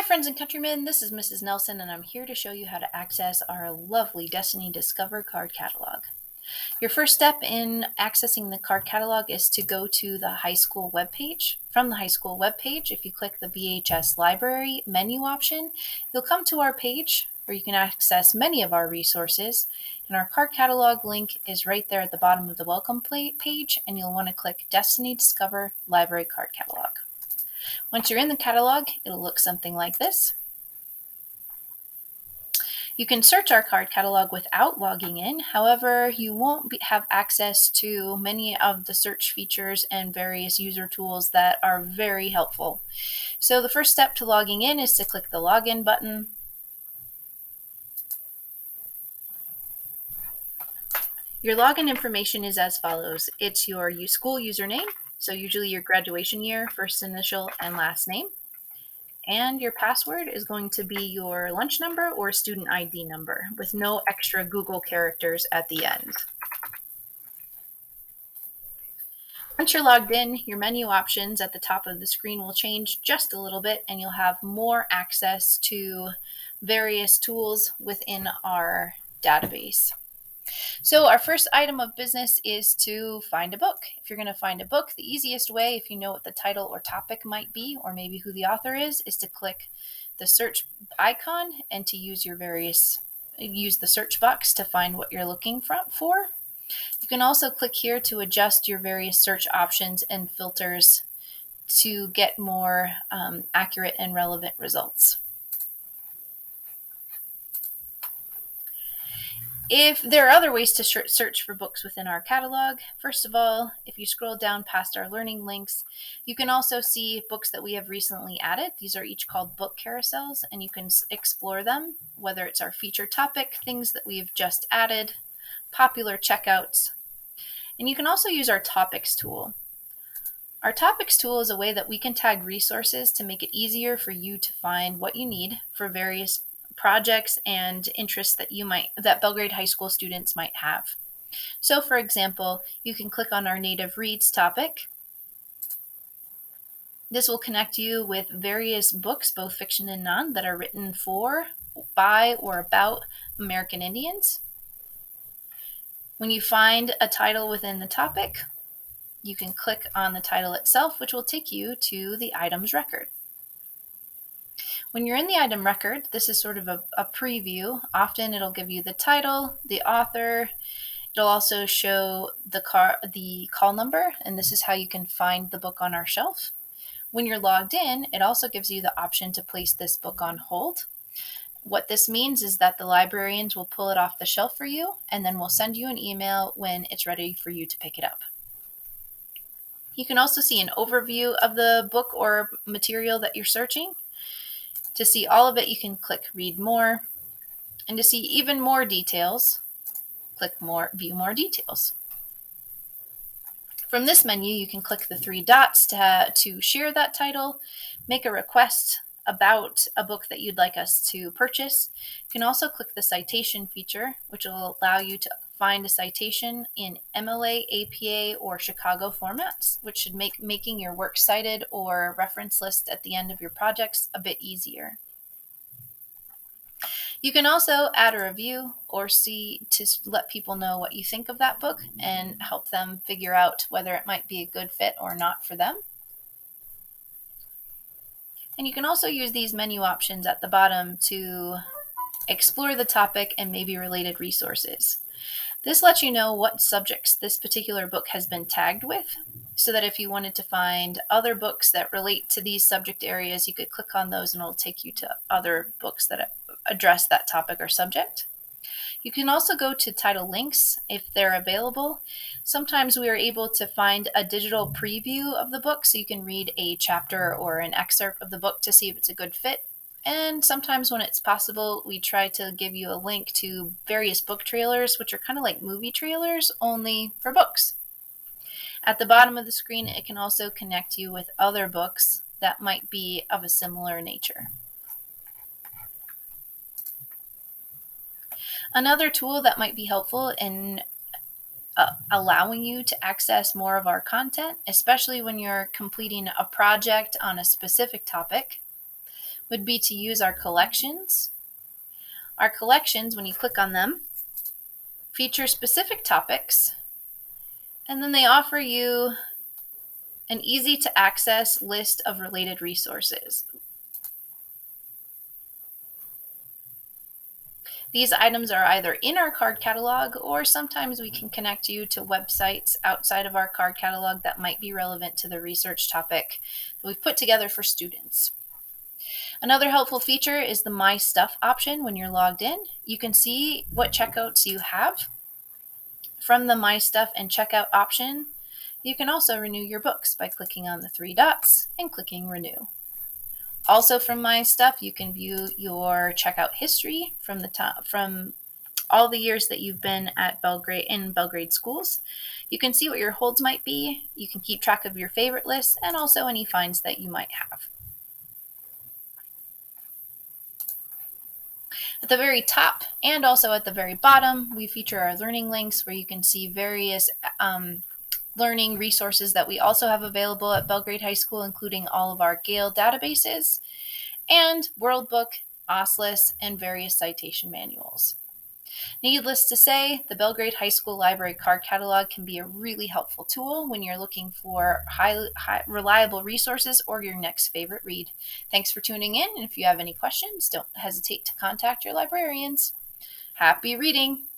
friends and countrymen, this is Mrs. Nelson, and I'm here to show you how to access our lovely Destiny Discover card catalog. Your first step in accessing the card catalog is to go to the high school webpage. From the high school webpage, if you click the BHS Library menu option, you'll come to our page where you can access many of our resources. And our card catalog link is right there at the bottom of the welcome page, and you'll want to click Destiny Discover Library Card Catalog. Once you're in the catalog, it'll look something like this. You can search our card catalog without logging in. However, you won't have access to many of the search features and various user tools that are very helpful. So the first step to logging in is to click the login button. Your login information is as follows. It's your school username, so usually your graduation year, first initial and last name. And your password is going to be your lunch number or student ID number with no extra Google characters at the end. Once you're logged in, your menu options at the top of the screen will change just a little bit, and you'll have more access to various tools within our database. So our first item of business is to find a book. If you're going to find a book, the easiest way, if you know what the title or topic might be, or maybe who the author is to click the search icon and to use the search box to find what you're looking for. You can also click here to adjust your various search options and filters to get more accurate and relevant results. If there are other ways to search for books within our catalog, first of all, if you scroll down past our learning links, you can also see books that we have recently added. These are each called book carousels, and you can explore them, whether it's our feature topic, things that we've just added, popular checkouts. And you can also use our topics tool. Our topics tool is a way that we can tag resources to make it easier for you to find what you need for various projects and interests that Belgrade High School students might have. So for example, you can click on our Native Reads topic. This will connect you with various books, both fiction and non, that are written for, by, or about American Indians. When you find a title within the topic, you can click on the title itself, which will take you to the item's record. When you're in the item record, this is sort of a preview. Often it'll give you the title, the author. It'll also show the call number, and this is how you can find the book on our shelf. When you're logged in, it also gives you the option to place this book on hold. What this means is that the librarians will pull it off the shelf for you, and then we'll send you an email when it's ready for you to pick it up. You can also see an overview of the book or material that you're searching. To see all of it, you can click Read More. And to see even more details, click View More Details. From this menu, you can click the three dots to share that title, make a request about a book that you'd like us to purchase. You can also click the citation feature, which will allow you to find a citation in MLA, APA, or Chicago formats, which should make making your works cited or reference list at the end of your projects a bit easier. You can also add a review or to let people know what you think of that book and help them figure out whether it might be a good fit or not for them. And you can also use these menu options at the bottom to explore the topic and maybe related resources. This lets you know what subjects this particular book has been tagged with, so that if you wanted to find other books that relate to these subject areas, you could click on those and it'll take you to other books that address that topic or subject. You can also go to title links if they're available. Sometimes we are able to find a digital preview of the book so you can read a chapter or an excerpt of the book to see if it's a good fit. And sometimes when it's possible, we try to give you a link to various book trailers, which are kind of like movie trailers, only for books. At the bottom of the screen, it can also connect you with other books that might be of a similar nature. Another tool that might be helpful in allowing you to access more of our content, especially when you're completing a project on a specific topic, would be to use our collections. Our collections, when you click on them, feature specific topics, and then they offer you an easy to access list of related resources. These items are either in our card catalog, or sometimes we can connect you to websites outside of our card catalog that might be relevant to the research topic that we've put together for students. Another helpful feature is the My Stuff option. When you're logged in, you can see what checkouts you have. From the My Stuff and Checkout option, you can also renew your books by clicking on the three dots and clicking Renew. Also from My Stuff, you can view your checkout history from all the years that you've been at Belgrade schools. You can see what your holds might be. You can keep track of your favorite lists and also any finds that you might have. At the very top and also at the very bottom, we feature our learning links where you can see various learning resources that we also have available at Belgrade High School, including all of our Gale databases and World Book, OSLIS, and various citation manuals. Needless to say, the Belgrade High School Library Card Catalog can be a really helpful tool when you're looking for reliable resources or your next favorite read. Thanks for tuning in, and if you have any questions, don't hesitate to contact your librarians. Happy reading!